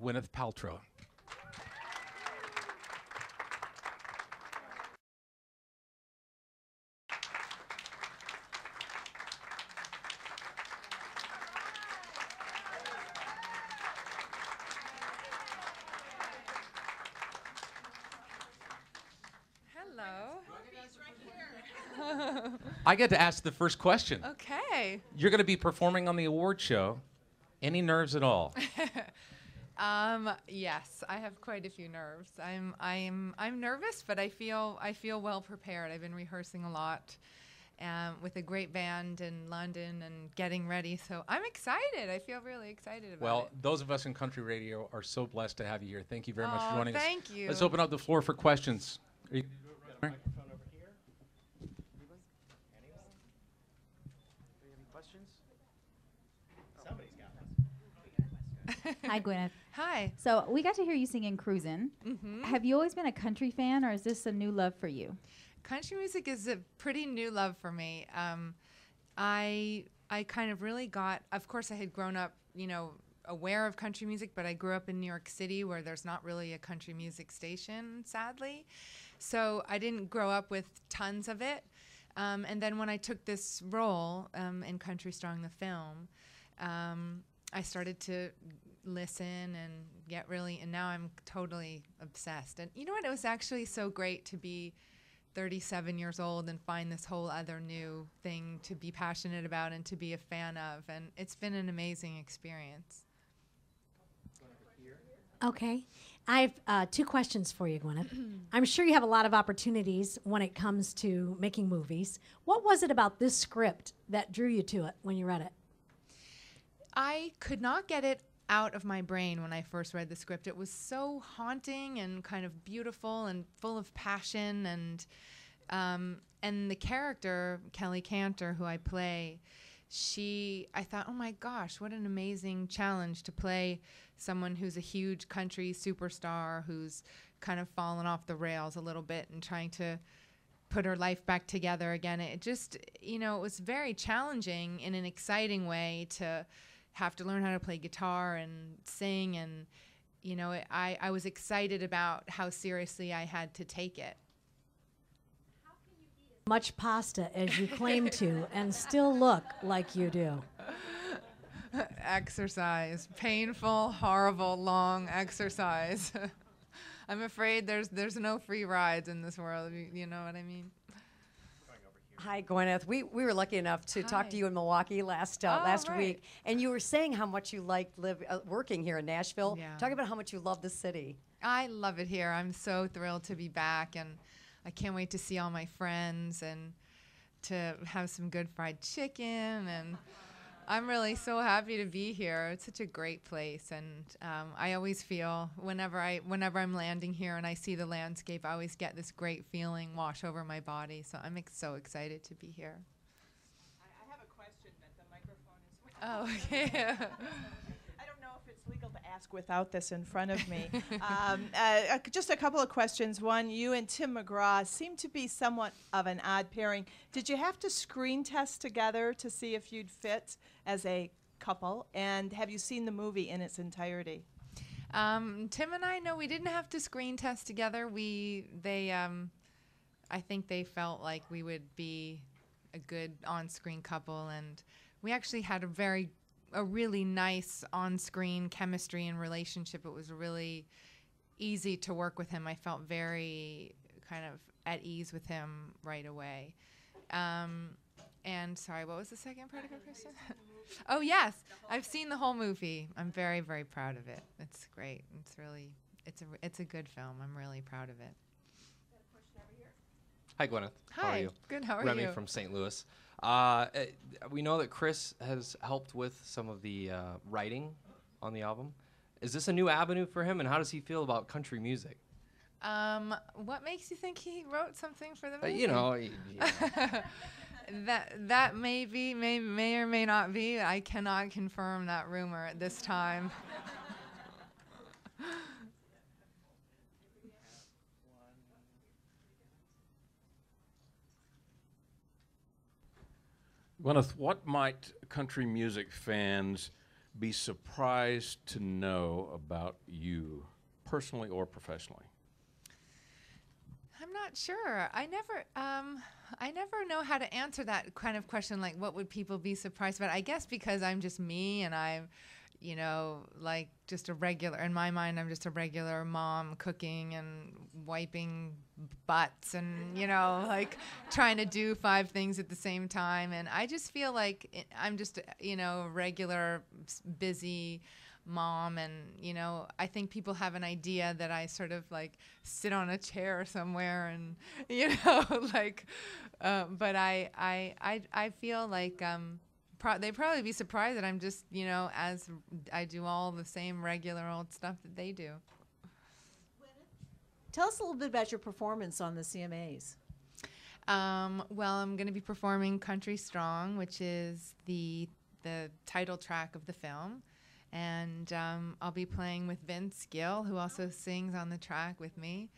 Gwyneth Paltrow. I get to ask the first question. Okay. You're going to be performing on the award show. Any nerves at all? Yes, I have quite a few nerves. I'm nervous, but I feel well prepared. I've been rehearsing a lot with a great band in London and getting ready. So I'm excited. I feel really excited about it. Well, those of us in country radio are so blessed to have you here. Thank you very much for joining us. Thank you. Let's open up the floor for questions. Are you Microphone over here. Anyone? Anyone? Do you have any questions? Somebody's got one. Hi, Gwyneth. Hi. So we got to hear you singing Cruisin'. Mm-hmm. Have you always been a country fan, or is this a new love for you? Country music is a pretty new love for me. I kind of really got, of course I had grown up, aware of country music, but I grew up in New York City where there's not really a country music station, sadly. So I didn't grow up with tons of it. And then when I took this role in Country Strong the film, I started to listen and get really, and now I'm totally obsessed. And you know what? It was actually so great to be 37 years old and find this whole other new thing to be passionate about and to be a fan of. And it's been an amazing experience. Okay. I have 2 questions for you, Gwyneth. I'm sure you have a lot of opportunities when it comes to making movies. What was it about this script that drew you to it when you read it? I could not get it out of my brain when I first read the script. It was so haunting and kind of beautiful and full of passion, and the character, Kelly Cantor, who I play, I thought, oh my gosh, what an amazing challenge to play someone who's a huge country superstar who's kind of fallen off the rails a little bit and trying to put her life back together again. It just, it was very challenging in an exciting way to have to learn how to play guitar and sing, and I was excited about how seriously I had to take it. How can you eat as much pasta as you claim to and still look like you do? Exercise. Painful, horrible, long exercise. I'm afraid there's no free rides in this world. You know what I mean? Hi, Gwyneth. We were lucky enough to talk to you in Milwaukee last right. week, and you were saying how much you liked working here in Nashville. Yeah. Talk about how much you love the city. I love it here. I'm so thrilled to be back, and I can't wait to see all my friends and to have some good fried chicken, and I'm really so happy to be here. It's such a great place, and I always feel whenever I'm landing here and I see the landscape, I always get this great feeling wash over my body. So I'm so excited to be here. I have a question, but the microphone is. Oh, okay. I don't know if it's legal to ask without this in front of me. Just a couple of questions. One, you and Tim McGraw seem to be somewhat of an odd pairing. Did you have to screen test together to see if you'd fit as a couple? And have you seen the movie in its entirety? Tim and I, no, we didn't have to screen test together. I think they felt like we would be a good on-screen couple, and we actually had a really nice on-screen chemistry and relationship. It was really easy to work with him. I felt very kind of at ease with him right away. And sorry, what was the second part of your question? Oh, yes, I've seen the whole movie. I'm very, very proud of it. It's great. It's a good film. I'm really proud of it. Hi, Gwyneth. Hi. How are you? Good. How are Remy you? from St. Louis. We know that Chris has helped with some of the writing on the album. Is this a new avenue for him, and how does he feel about country music? What makes you think he wrote something for the movie? That may or may not be. I cannot confirm that rumor at this time. Gwyneth, what might country music fans be surprised to know about you, personally or professionally? I'm not sure. I never know how to answer that kind of question. Like, what would people be surprised about? I guess because I'm just me, and I'm, like just a regular. In my mind, I'm just a regular mom cooking and wiping butts, and like trying to do 5 things at the same time. And I just feel like I'm just a regular busy mom, and I think people have an idea that I sort of like sit on a chair somewhere, and like but I feel like they'd probably be surprised that I'm just as I do all the same regular old stuff that they do. Tell us a little bit about your performance on the CMAs. Well, I'm going to be performing Country Strong, which is the title track of the film. And I'll be playing with Vince Gill, who also sings on the track with me.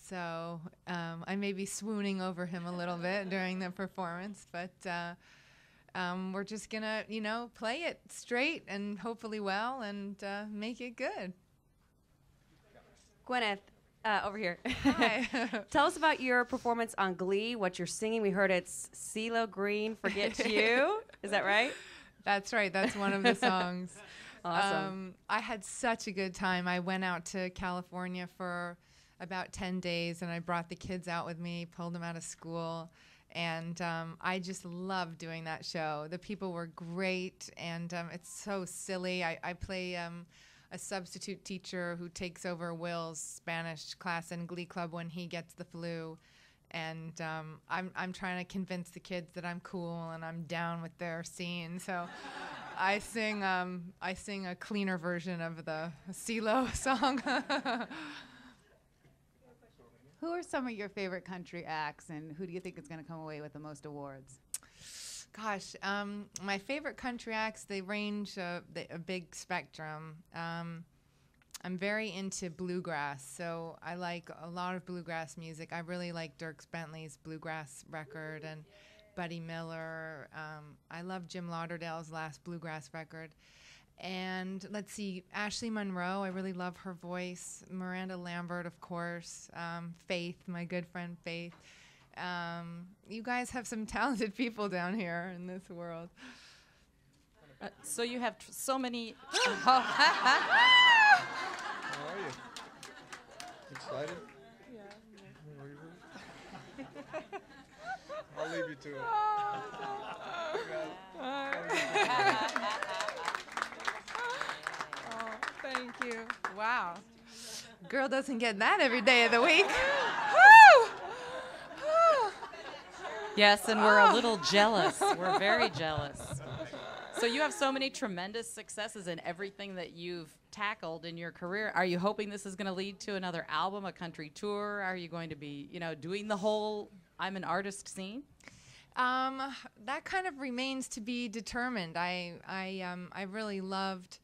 So I may be swooning over him a little bit during the performance, but we're just going to, play it straight and hopefully well and make it good. Gwyneth, over here. Hi. Tell us about your performance on Glee, what you're singing. We heard it's CeeLo Green, Forget You. Is that right? That's right. That's one of the songs. Awesome. I had such a good time. I went out to California for about 10 days, and I brought the kids out with me, pulled them out of school, and I just loved doing that show. The people were great, and it's so silly. I play a substitute teacher who takes over Will's Spanish class in Glee Club when he gets the flu. And I'm trying to convince the kids that I'm cool and I'm down with their scene. So I sing a cleaner version of the CeeLo song. Who are some of your favorite country acts, and who do you think is going to come away with the most awards? Gosh, my favorite country acts, they range a big spectrum. I'm very into bluegrass, so I like a lot of bluegrass music. I really like Dierks Bentley's bluegrass record and Buddy Miller. I love Jim Lauderdale's last bluegrass record. And let's see, Ashley Monroe, I really love her voice. Miranda Lambert, of course. Faith, my good friend Faith. You guys have some talented people down here in this world. So you have so many... How are you? Excited? Yeah. I'll leave you to it. Oh, thank you. Wow. Girl doesn't get that every day of the week. Woo! Yes, and we're a little jealous. We're very jealous. So you have so many tremendous successes in everything that you've tackled in your career. Are you hoping this is going to lead to another album, a country tour? Are you going to be, doing the whole I'm an artist scene? That kind of remains to be determined. I really loved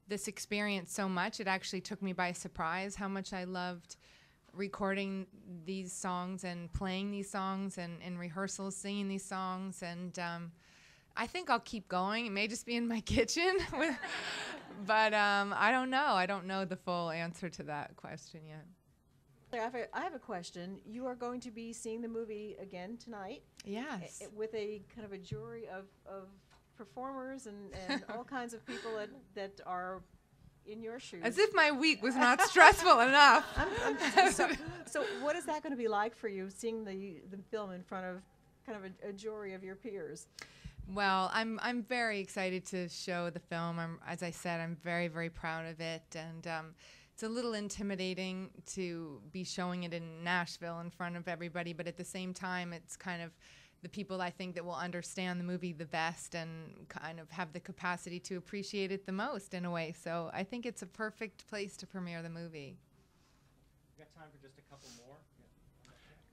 this experience so much. It actually took me by surprise how much I loved recording these songs and playing these songs and in rehearsals singing these songs. And I think I'll keep going. It may just be in my kitchen, but I don't know. I don't know the full answer to that question yet. I have a question. You are going to be seeing the movie again tonight. Yes. With a kind of a jury of performers and all kinds of people that are in your shoes. As if my week was not stressful enough. So what is that going to be like for you, seeing the film in front of kind of a jury of your peers? Well, I'm very excited to show the film. As I said, I'm very, very proud of it, and it's a little intimidating to be showing it in Nashville in front of everybody, but at the same time, it's kind of the people I think that will understand the movie the best and kind of have the capacity to appreciate it the most in a way. So I think it's a perfect place to premiere the movie. We've got time for just a couple more.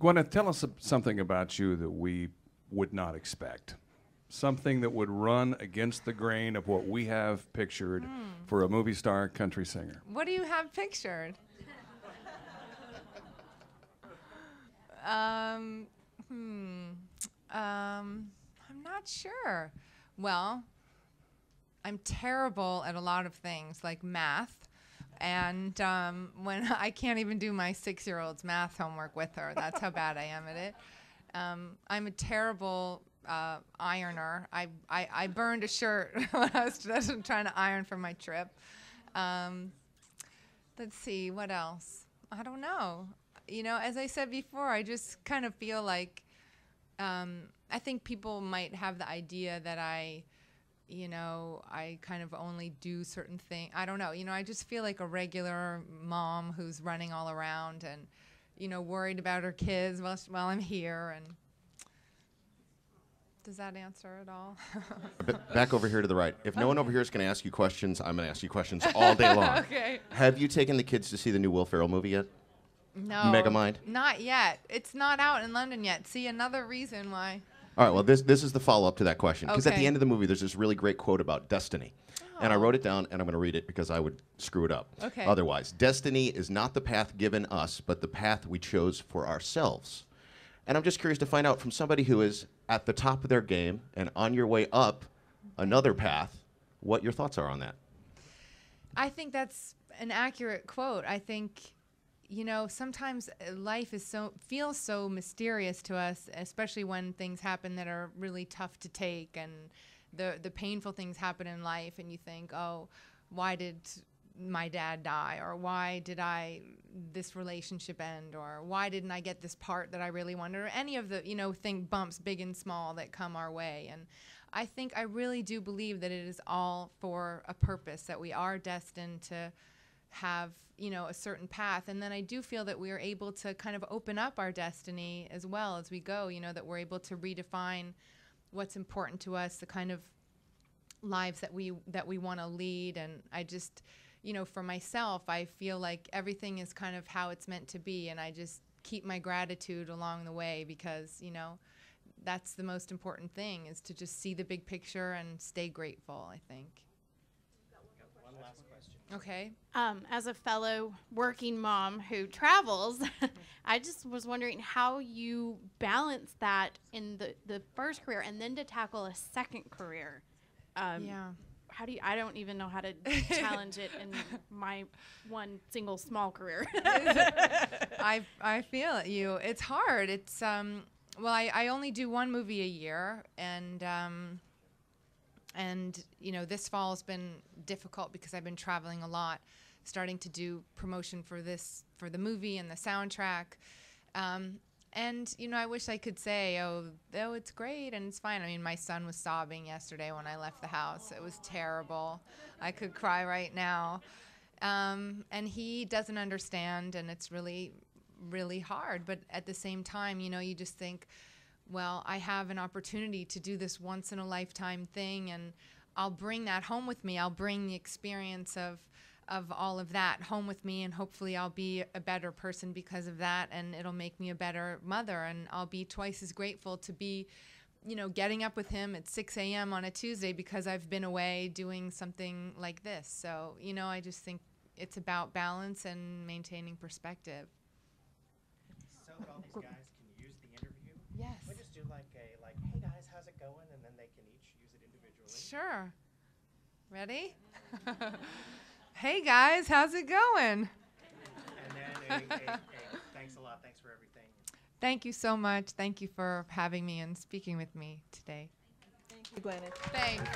Gwyneth, tell us something about you that we would not expect. Something that would run against the grain of what we have pictured for a movie star country singer. What do you have pictured? I'm not sure. Well, I'm terrible at a lot of things, like math. And when I can't even do my 6-year-old's math homework with her, that's how bad I am at it. I'm a terrible ironer. I burned a shirt when I was trying to iron for my trip. Let's see, what else? I don't know. You know, as I said before, I just kind of feel like I think people might have the idea that I kind of only do certain things. I don't know. You know, I just feel like a regular mom who's running all around and, worried about her kids while I'm here. And does that answer it all? Back over here to the right. If no one over here is going to ask you questions, I'm going to ask you questions all day long. Okay. Have you taken the kids to see the new Will Ferrell movie yet? No. Megamind? Not yet. It's not out in London yet. See, another reason why. All right, well, this is the follow-up to that question. Because at the Okay. end of the movie, there's this really great quote about destiny. And I Oh. wrote it down, and I'm going to read it because I would screw it up Okay. otherwise. Destiny is not the path given us, but the path we chose for ourselves. And I'm just curious to find out from somebody who is at the top of their game and on your way up another path, what your thoughts are on that. I think that's an accurate quote. I think, sometimes life feels so mysterious to us, especially when things happen that are really tough to take and the painful things happen in life, and you think, oh, why did my dad die, or why did this relationship end, or why didn't I get this part that I really wanted, or any of the bumps big and small that come our way. And I really do believe that it is all for a purpose, that we are destined to have a certain path. And then I do feel that we are able to kind of open up our destiny as well as we go, that we're able to redefine what's important to us, the kind of lives that we want to lead. And I just for myself, I feel like everything is kind of how it's meant to be, and I just keep my gratitude along the way, because that's the most important thing, is to just see the big picture and stay grateful, I think. One last question. Okay. As a fellow working mom who travels, I just was wondering how you balance that in the first career and then to tackle a second career. Yeah. How do you? I don't even know how to challenge it in my one single small career. I feel you. It's hard. It's I only do one movie a year, and this fall has been difficult because I've been traveling a lot, starting to do promotion for the movie and the soundtrack. And, I wish I could say, oh, it's great and it's fine. I mean, my son was sobbing yesterday when I left the house. It was terrible. I could cry right now. And he doesn't understand, and it's really, really hard. But at the same time, you just think, well, I have an opportunity to do this once-in-a-lifetime thing, and I'll bring that home with me. I'll bring the experience of all of that home with me, and hopefully I'll be a better person because of that, and it'll make me a better mother, and I'll be twice as grateful to be, getting up with him at 6 a.m. on a Tuesday because I've been away doing something like this. So, I just think it's about balance and maintaining perspective. So that all these guys can use the interview? Yes. We just do hey guys, how's it going? And then they can each use it individually. Sure. Ready? Hey guys, how's it going? And then thanks a lot. Thanks for everything. Thank you so much. Thank you for having me and speaking with me today. Thank you, Gwyneth. Thanks.